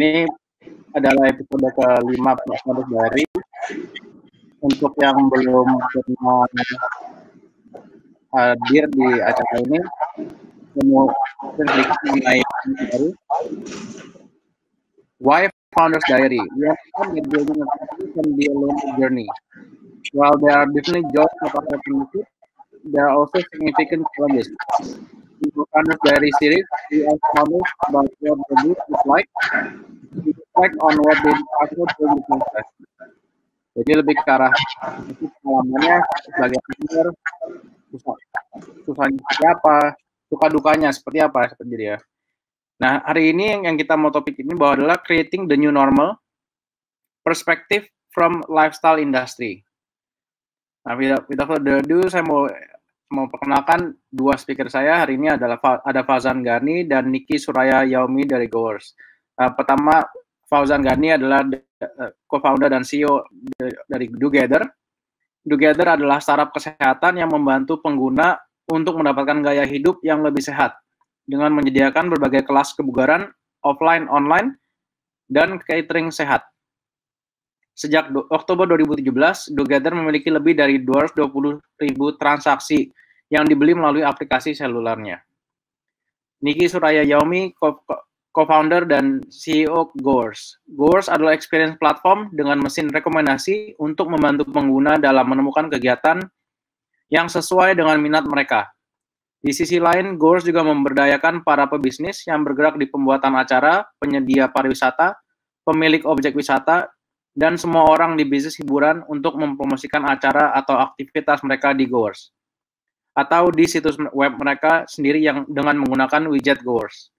Ini adalah episode ke-5 Founders Diary. Untuk yang belum pernah hadir di acara ini, saya mau sedikit mengenai Founders Diary. Why Founders Diary? We are building a company can be a lonely journey. While there are definitely joys of entrepreneurship, there are also significant challenges. In the Founders Diary series, we ask founders about what the business is like. We reflect on what they discovered during the process. Jadi lebih ke arah pengalamannya sebagai founder, susahnya seperti apa, suka dukanya seperti apa, seperti dia. Nah, hari ini yang kita mau topik ini bahwa adalah creating the new normal, perspective from lifestyle industry. Nah, without further ado, saya mau perkenalkan dua speaker saya hari ini adalah ada Fauzan Ghani dan Niki Suraya Yaumi dari Goers. Pertama, Fauzan Ghani adalah co-founder dan CEO dari Dogether. Dogether adalah startup kesehatan yang membantu pengguna untuk mendapatkan gaya hidup yang lebih sehat dengan menyediakan berbagai kelas kebugaran offline, online, dan catering sehat. Sejak Oktober 2017, Dogether memiliki lebih dari 220.000 transaksi yang dibeli melalui aplikasi selulernya. Niki Suraya Yaumi, co-founder dan CEO Goers. Goers adalah experience platform dengan mesin rekomendasi untuk membantu pengguna dalam menemukan kegiatan yang sesuai dengan minat mereka. Di sisi lain, Goers juga memberdayakan para pebisnis yang bergerak di pembuatan acara, penyedia pariwisata, pemilik objek wisata, dan semua orang di bisnis hiburan untuk mempromosikan acara atau aktivitas mereka di Goers. Atau di situs web mereka sendiri yang dengan menggunakan widget Goers.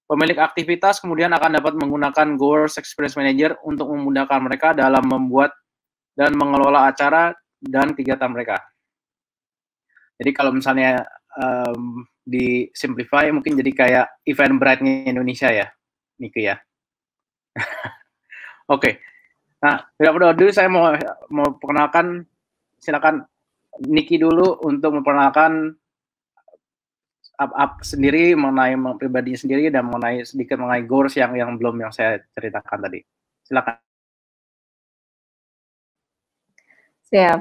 Pemilik aktivitas kemudian akan dapat menggunakan Goers Experience Manager untuk memudahkan mereka dalam membuat dan mengelola acara dan kegiatan mereka. Jadi kalau misalnya di simplify mungkin jadi kayak Eventbrite-nya Indonesia ya, Niki ya. Oke. Nah, tidak perlu dulu saya mau perkenalkan, silakan Niki dulu untuk memperkenalkan sendiri mengenai pribadinya sendiri dan mengenai sedikit mengenai Goers yang belum yang saya ceritakan tadi. Silakan. Siap.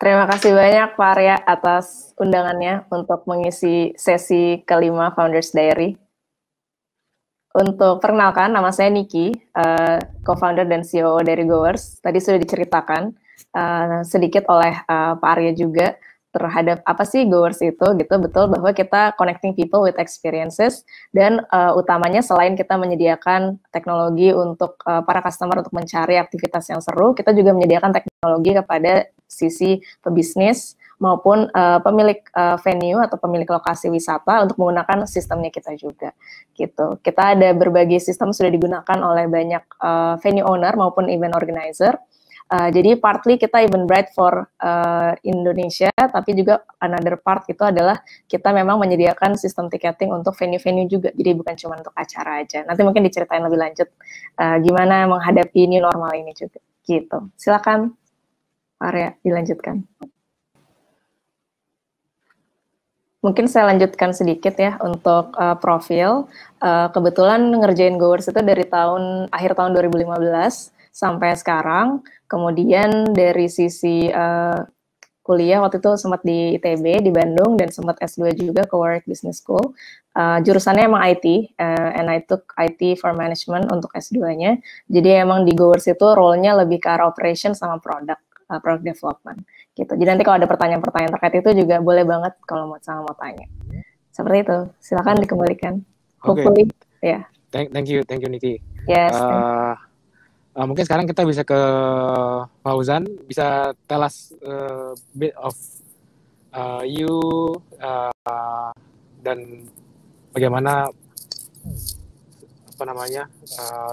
Terima kasih banyak Pak Arya atas undangannya untuk mengisi sesi kelima Founders Diary. Untuk perkenalkan, nama saya Niki, co-founder dan CEO dari Goers. Tadi sudah diceritakan sedikit oleh Pak Arya juga terhadap apa sih Goers itu, gitu. Betul bahwa kita connecting people with experiences dan utamanya selain kita menyediakan teknologi untuk para customer untuk mencari aktivitas yang seru, kita juga menyediakan teknologi kepada sisi pebisnis maupun pemilik venue atau pemilik lokasi wisata untuk menggunakan sistemnya kita juga, gitu. Kita ada berbagai sistem sudah digunakan oleh banyak venue owner maupun event organizer. Jadi partly kita Eventbrite for Indonesia, tapi juga another part itu adalah kita memang menyediakan sistem ticketing untuk venue-venue juga, jadi bukan cuma untuk acara aja. Nanti mungkin diceritain lebih lanjut gimana menghadapi new normal ini juga, gitu. Silakan, Pak Arya, dilanjutkan. Mungkin saya lanjutkan sedikit ya untuk profil. Kebetulan ngerjain Goers itu dari akhir tahun 2015 sampai sekarang. Kemudian dari sisi kuliah waktu itu sempat di ITB di Bandung dan sempat S2 juga ke Warwick Business School. Jurusannya emang IT, and I took IT for Management untuk S2-nya. Jadi emang di Goers itu role-nya lebih ke arah operation sama product development. Gitu. Jadi nanti kalau ada pertanyaan-pertanyaan terkait itu juga boleh banget kalau mau tanya. Seperti itu. Silakan dikembalikan. Hopefully, ya. Yeah. Thank you Niki. Yes. Mungkin sekarang kita bisa ke Fauzan, bisa tell us bit of you dan bagaimana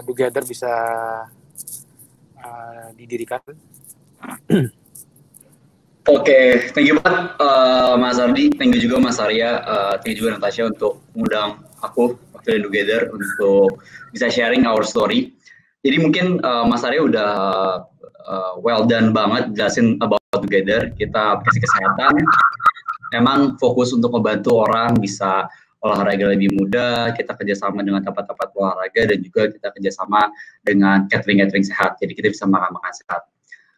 Dogether bisa didirikan. Oke, thank you banget Mas Ardi, thank you juga Mas Arya, thank you juga Natasha untuk mengundang aku waktu di Dogether untuk bisa sharing our story. Jadi mungkin Mas Arya udah well done banget jelasin about Dogether. Kita aplikasi kesehatan, emang fokus untuk membantu orang bisa olahraga lebih mudah, kita kerjasama dengan tempat-tempat olahraga, dan juga kita kerjasama dengan catering sehat. Jadi kita bisa makan sehat.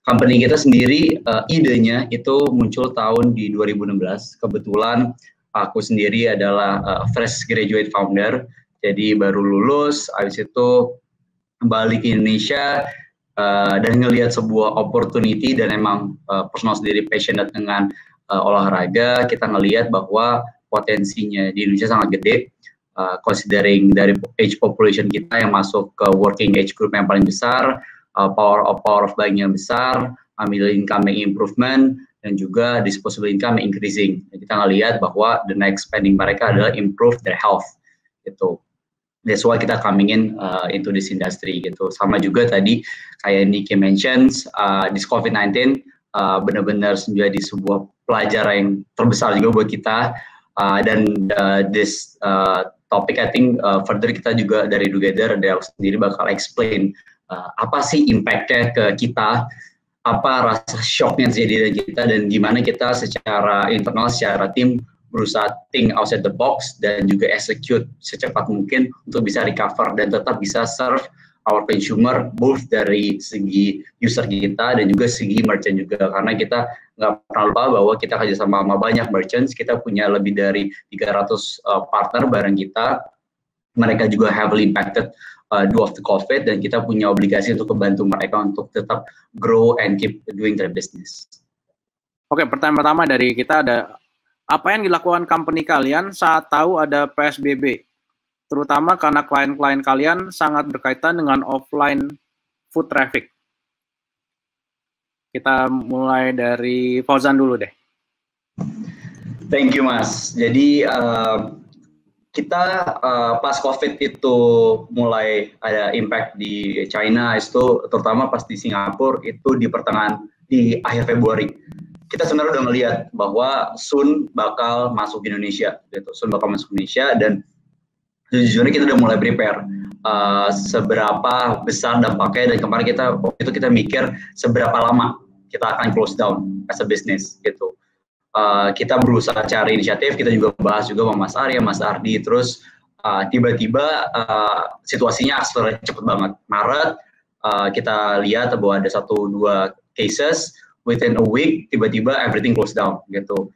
Company kita sendiri, idenya itu muncul tahun di 2016. Kebetulan aku sendiri adalah fresh graduate founder, jadi baru lulus, habis itu balik ke Indonesia, dan ngelihat sebuah opportunity, dan emang personal sendiri passionate dengan olahraga. Kita ngelihat bahwa potensinya di Indonesia sangat gede, considering dari age population kita yang masuk ke working age group yang paling besar, power of buying yang besar, middle income improvement, dan juga disposable income increasing. Kita ngelihat bahwa the next spending mereka adalah improve their health, gitu. That's why kita coming in into this industry, gitu. Sama juga tadi kayak Nicky mentions, this COVID-19 benar-benar menjadi sebuah pelajaran yang terbesar juga buat kita, dan this topic I think further kita juga dari Together, dari aku sendiri bakal explain apa sih impact-nya ke kita, apa rasa shock-nya terjadi dari kita, dan gimana kita secara internal, secara tim berusaha think outside the box dan juga execute secepat mungkin untuk bisa recover dan tetap bisa serve our consumer both dari segi user kita dan juga segi merchant juga, karena kita nggak pernah lupa bahwa kita kerjasama sama banyak merchants, kita punya lebih dari 300 partner bareng kita, mereka juga heavily impacted due of the COVID, dan kita punya obligasi untuk membantu mereka untuk tetap grow and keep doing their business. Oke, pertanyaan pertama dari kita ada, apa yang dilakukan company kalian saat tahu ada PSBB? Terutama karena klien-klien kalian sangat berkaitan dengan offline food traffic. Kita mulai dari Fauzan dulu deh. Thank you, Mas. Jadi, kita pas COVID itu mulai ada impact di China, itu terutama pas di Singapura itu di akhir Februari. Kita sebenarnya udah ngelihat bahwa soon bakal masuk Indonesia, gitu. Soon bakal masuk Indonesia, dan sejujurnya kita udah mulai prepare seberapa besar dampaknya, dan kemarin kita mikir seberapa lama kita akan close down as a business, gitu. Kita berusaha cari inisiatif, kita juga bahas juga sama Mas Arya, Mas Ardi, terus tiba-tiba situasinya accelerate cepet banget. Maret kita lihat bahwa ada 1-2 cases, within a week tiba-tiba everything close down, gitu.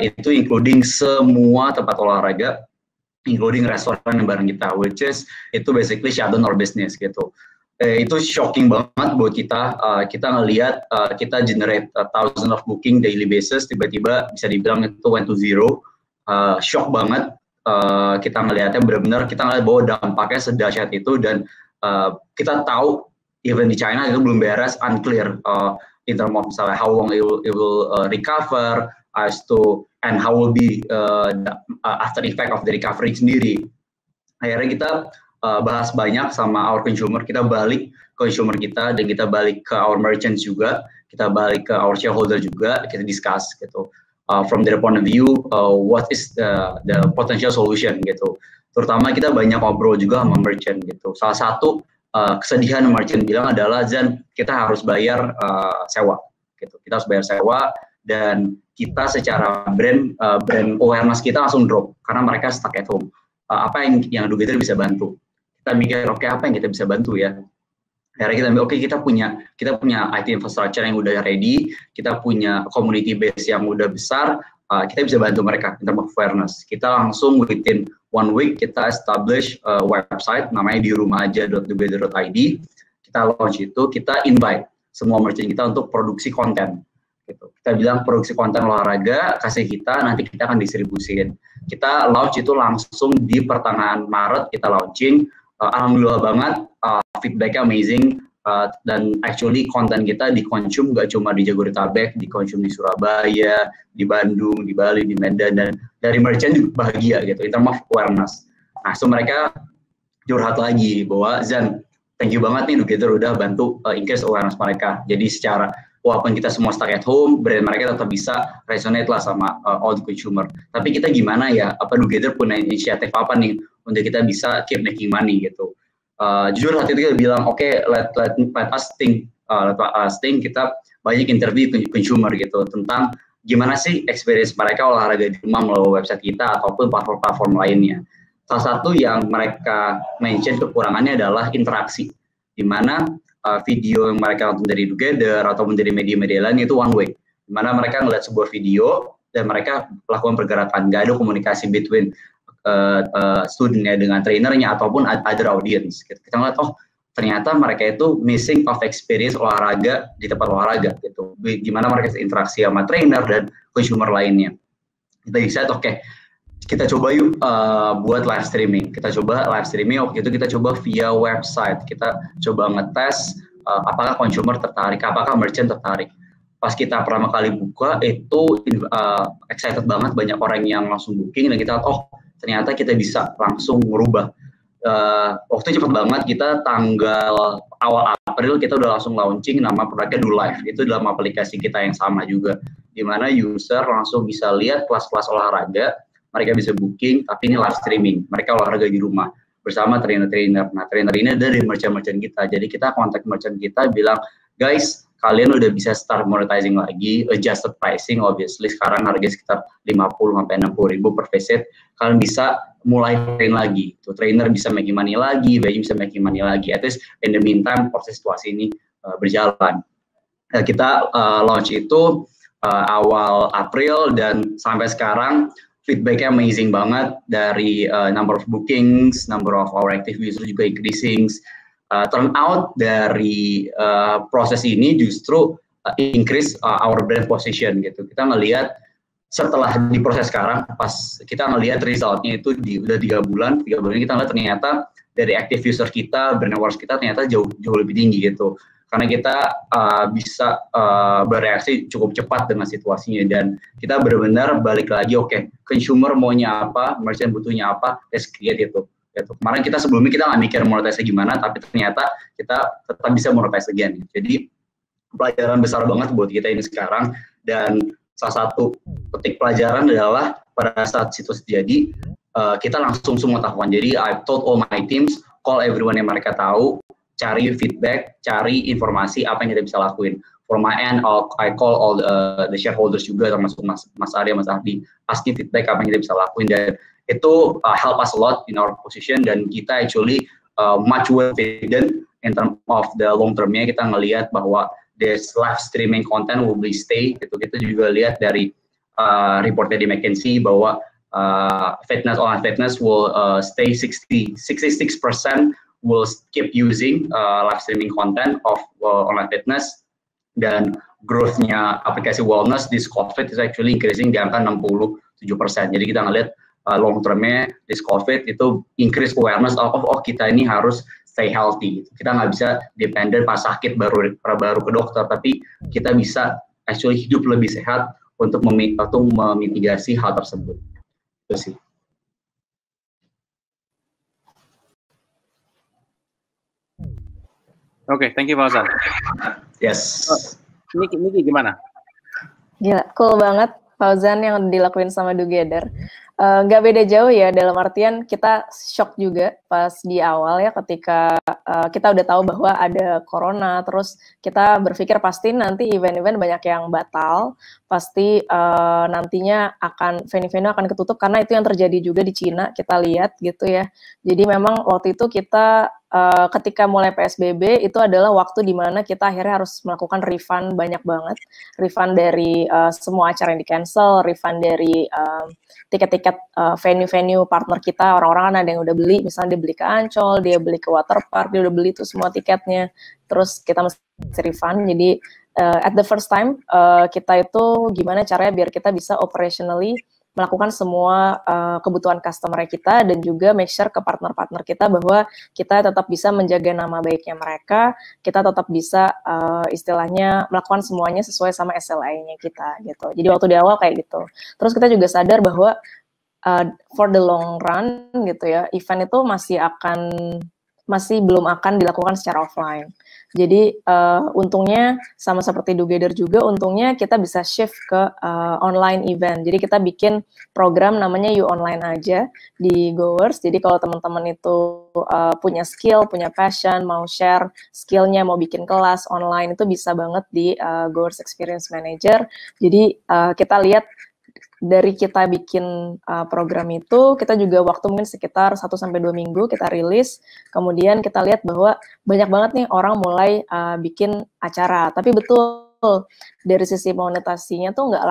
Itu including semua tempat olahraga, including restoran yang bareng kita, which is itu basically shut down our business, gitu. Itu shocking banget buat kita. Kita ngelihat kita generate thousands of booking daily basis, tiba-tiba bisa dibilang itu went to zero. Shock banget. Kita ngelihatnya benar-benar, kita ngelihat bahwa dampaknya sedahsyat itu, dan kita tahu even di China itu belum beres, unclear in terms of misalnya how long it will recover, as to and how will be the after effect of the recovery sendiri. Akhirnya kita bahas banyak sama our consumer, kita balik ke consumer kita, dan kita balik ke our merchants juga, kita balik ke our shareholder juga, kita discuss, gitu. From their point of view, what is the potential solution, gitu. Terutama kita banyak ngobrol juga sama merchant, gitu. Salah satu kesedihan merchant bilang adalah, Zan, kita harus bayar sewa, gitu. Kita harus bayar sewa, dan kita secara brand awareness kita langsung drop karena mereka stuck at home. Apa yang Together bisa bantu? Kita mikir, oke, apa yang kita bisa bantu ya? Akhirnya kita mikir, oke, kita punya IT infrastructure yang udah ready, kita punya community base yang udah besar, kita bisa bantu mereka in terms of awareness. Kita langsung within 1 week kita establish website namanya dirumaaja.together.id. Kita launch itu, kita invite semua merchant kita untuk produksi konten, gitu. Kita bilang produksi konten olahraga, kasih kita, nanti kita akan distribusiin. Kita launch itu langsung di pertengahan Maret, kita launching. Alhamdulillah banget, feedbacknya amazing, dan actually konten kita dikonsum gak cuma di Jabodetabek, dikonsum di Surabaya, di Bandung, di Bali, di Medan, dan dari merchant juga bahagia, gitu, in terms of awareness. Nah, so mereka curhat lagi bahwa, Zan, thank you banget nih Together udah bantu increase awareness mereka. Jadi secara walaupun kita semua stuck at home, brand mereka tetap bisa resonate lah sama all the consumer. Tapi kita gimana ya? Apa Together punya inisiatif apa nih untuk kita bisa keep making money, gitu? Jujur saat itu kita bilang, oke, let us think. Kita banyak interview consumer, gitu, tentang gimana sih experience mereka olahraga di rumah melalui website kita ataupun platform-platform lainnya. Salah satu yang mereka mention kekurangannya adalah interaksi, di mana video yang mereka nonton dari Together ataupun dari media-media lain itu one way, di mana mereka ngeliat sebuah video dan mereka melakukan pergerakan, nggak ada komunikasi between studentnya dengan trainernya ataupun other audience. Kita ngeliat, oh ternyata mereka itu missing of experience olahraga di tempat olahraga gitu. Gimana mereka interaksi sama trainer dan consumer lainnya. Kita decide, oke, kita coba yuk buat live streaming. Kita coba live streaming, waktu itu kita coba via website. Kita coba ngetes apakah consumer tertarik, apakah merchant tertarik. Pas kita pertama kali buka, itu excited banget, banyak orang yang langsung booking, dan kita, oh ternyata kita bisa langsung merubah. Waktu cepat banget, kita tanggal awal April kita udah langsung launching nama produknya Do Live. Itu dalam aplikasi kita yang sama juga, di mana user langsung bisa lihat kelas-kelas olahraga, mereka bisa booking, tapi ini live streaming. Mereka olahraga di rumah bersama trainer-trainer. Nah, trainer ini dari merchant-merchant kita. Jadi kita kontak merchant kita, bilang, guys, kalian udah bisa start monetizing lagi, adjusted pricing, obviously sekarang harga sekitar 50-60 ribu per visit, kalian bisa mulai train lagi, tuh trainer bisa making money lagi, venue bisa making money lagi, at least in the meantime proses situasi ini berjalan. Kita launch itu awal April, dan sampai sekarang feedbacknya amazing banget, dari number of bookings, number of our active users juga increasing. Turn out dari proses ini justru increase our brand position gitu. Kita ngelihat setelah di proses sekarang, pas kita ngelihat resultnya itu udah 3 bulan kita ngelihat ternyata dari active user kita, brand awareness kita ternyata jauh lebih tinggi gitu. Karena kita bisa bereaksi cukup cepat dengan situasinya, dan kita benar-benar balik lagi, oke, consumer maunya apa, merchant butuhnya apa, let's create itu. Kemarin kita sebelumnya kita nggak mikir monetize gimana, tapi ternyata kita tetap bisa monetize again. Jadi pelajaran besar banget buat kita ini sekarang, dan salah satu petik pelajaran adalah pada saat situasi terjadi, kita langsung semua tahuan. Jadi I told all my teams, call everyone yang mereka tahu, cari feedback, cari informasi apa yang kita bisa lakuin. For my end, I call all the shareholders juga, termasuk Mas Arya, Mas Ardi, asking feedback apa yang kita bisa lakuin, dan itu help us a lot in our position, dan kita actually much well confident in terms of the long termnya. Kita ngelihat bahwa this live streaming content will be stay gitu. Kita juga lihat dari reportnya di McKinsey bahwa online fitness will stay 66% will keep using live streaming content of online fitness, dan growth-nya aplikasi wellness this COVID is actually increasing di angka 67%. Jadi kita ngelihat long termnya this COVID itu increase awareness of kita ini harus stay healthy. Kita nggak bisa dependent pas sakit baru ke dokter, tapi kita bisa actually hidup lebih sehat untuk memitigasi hal tersebut. Itu sih. Oke, thank you Fauzan. Yes. Niki gimana? Gila, cool banget Fauzan yang dilakuin sama Together. Nggak beda jauh ya, dalam artian kita shock juga pas di awal ya, ketika kita udah tahu bahwa ada corona, terus kita berpikir pasti nanti event-event banyak yang batal, pasti nantinya venue-venue akan ketutup, karena itu yang terjadi juga di Cina, kita lihat gitu ya. Jadi memang waktu itu kita ketika mulai PSBB itu adalah waktu di mana kita akhirnya harus melakukan refund banyak banget, refund dari semua acara yang di-cancel, refund dari tiket-tiket venue-venue partner kita, orang-orang kan ada yang udah beli, misalnya dia beli ke Ancol, dia beli ke Waterpark, dia udah beli tuh semua tiketnya, terus kita mesti refund. Jadi at the first time kita itu gimana caranya biar kita bisa operationally melakukan semua kebutuhan customer kita, dan juga make sure ke partner-partner kita bahwa kita tetap bisa menjaga nama baiknya mereka, kita tetap bisa istilahnya melakukan semuanya sesuai sama SLA-nya kita gitu. Jadi waktu di awal kayak gitu. Terus kita juga sadar bahwa for the long run gitu ya, event itu masih akan masih belum akan dilakukan secara offline. Jadi untungnya sama seperti Together juga, untungnya kita bisa shift ke online event. Jadi kita bikin program namanya You Online aja di Goers. Jadi kalau teman-teman itu punya skill, punya passion, mau share skillnya, mau bikin kelas online, itu bisa banget di Goers Experience Manager. Jadi kita lihat dari kita bikin program itu, kita juga waktu mungkin sekitar 1-2 minggu kita rilis, kemudian kita lihat bahwa banyak banget nih orang mulai bikin acara. Tapi betul, dari sisi monetasinya tuh nggak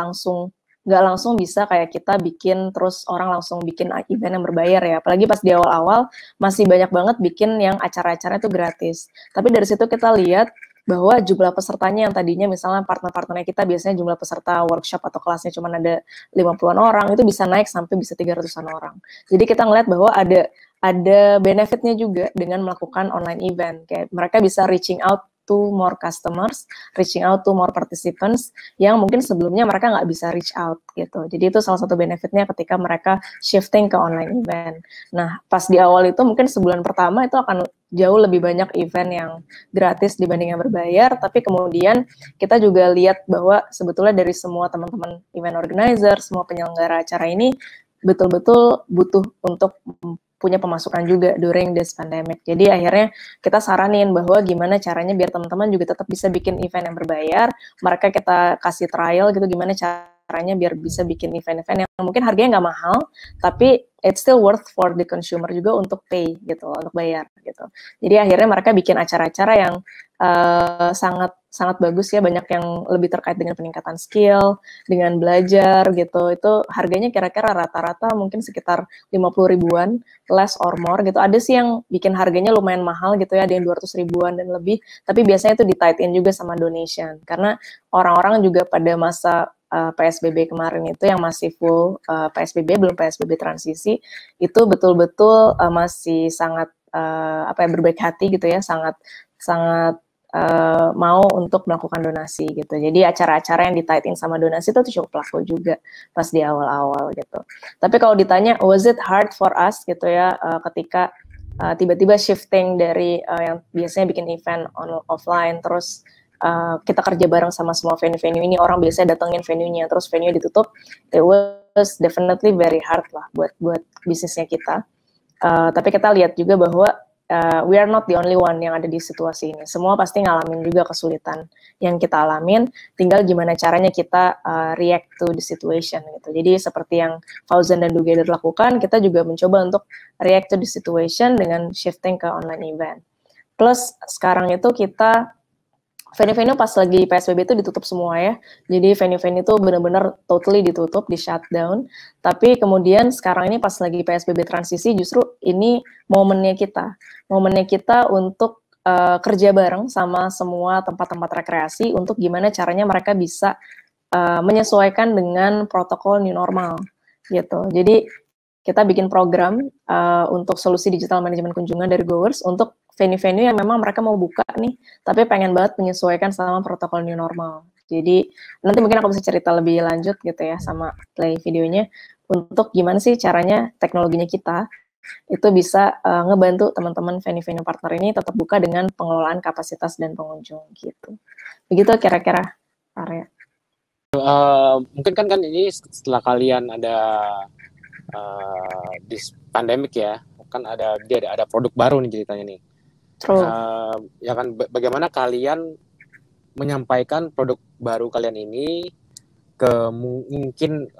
langsung bisa kayak kita bikin, terus orang langsung bikin event yang berbayar ya. Apalagi pas di awal-awal, masih banyak banget bikin yang acara-acara itu gratis. Tapi dari situ kita lihat bahwa jumlah pesertanya yang tadinya misalnya partner-partnernya kita biasanya jumlah peserta workshop atau kelasnya cuma ada 50-an orang, itu bisa naik sampai bisa 300-an orang. Jadi kita ngeliat bahwa ada benefitnya juga dengan melakukan online event. Kayak mereka bisa reaching out to more customers, reaching out to more participants yang mungkin sebelumnya mereka nggak bisa reach out gitu. Jadi itu salah satu benefitnya ketika mereka shifting ke online event. Nah, pas di awal itu mungkin sebulan pertama itu akan jauh lebih banyak event yang gratis dibanding yang berbayar, tapi kemudian kita juga lihat bahwa sebetulnya dari semua teman-teman event organizer, semua penyelenggara acara ini betul-betul butuh untuk punya pemasukan juga during this pandemic. Jadi akhirnya kita saranin bahwa gimana caranya biar teman-teman juga tetap bisa bikin event yang berbayar, mereka kita kasih trial gitu, gimana caranya biar bisa bikin event-event yang mungkin harganya nggak mahal, tapi it's still worth for the consumer juga untuk pay gitu, untuk bayar gitu. Jadi akhirnya mereka bikin acara-acara yang sangat bagus ya, banyak yang lebih terkait dengan peningkatan skill, dengan belajar gitu. Itu harganya kira-kira rata-rata mungkin sekitar 50 ribuan, less or more gitu. Ada sih yang bikin harganya lumayan mahal gitu ya, ada yang 200 ribuan dan lebih, tapi biasanya itu di-tied-in juga sama donation. Karena orang-orang juga pada masa PSBB kemarin itu yang masih full PSBB, belum PSBB transisi, itu betul-betul masih sangat berbaik hati gitu ya, sangat mau untuk melakukan donasi gitu. Jadi acara-acara yang di-tied-in sama donasi itu cukup laku juga pas di awal-awal gitu. Tapi kalau ditanya, was it hard for us gitu ya, ketika tiba-tiba shifting dari yang biasanya bikin event offline, terus kita kerja bareng sama semua venue-venue ini, orang biasanya datengin venue-nya, terus venue ditutup, it was definitely very hard lah buat bisnisnya kita. Tapi kita lihat juga bahwa we are not the only one yang ada di situasi ini. Semua pasti ngalamin juga kesulitan yang kita alamin, tinggal gimana caranya kita react to the situation gitu. Jadi seperti yang Fauzan dan Together lakukan, kita juga mencoba untuk react to the situation dengan shifting ke online event. Plus sekarang itu kita venue-venue pas lagi PSBB itu ditutup semua ya. Jadi venue-venue itu benar-benar totally ditutup, di shutdown. Tapi kemudian sekarang ini pas lagi PSBB transisi, justru ini momennya kita untuk kerja bareng sama semua tempat-tempat rekreasi untuk gimana caranya mereka bisa menyesuaikan dengan protokol new normal gitu. Jadi kita bikin program untuk solusi digital manajemen kunjungan dari Goers untuk venue-venue yang memang mereka mau buka nih, tapi pengen banget menyesuaikan sama protokol new normal. Jadi nanti mungkin aku bisa cerita lebih lanjut gitu ya sama play videonya untuk gimana sih caranya teknologinya kita itu bisa ngebantu teman-teman venue-venue partner ini tetap buka dengan pengelolaan kapasitas dan pengunjung gitu. Begitu kira-kira area. Mungkin kan ini setelah kalian ada di pandemik ya, kan ada produk baru nih ceritanya nih. Ya kan, bagaimana kalian menyampaikan produk baru kalian ini ke mungkin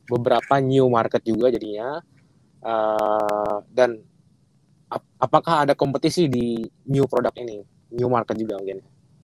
beberapa new market juga jadinya, dan apakah ada kompetisi di new product ini, new market juga mungkin?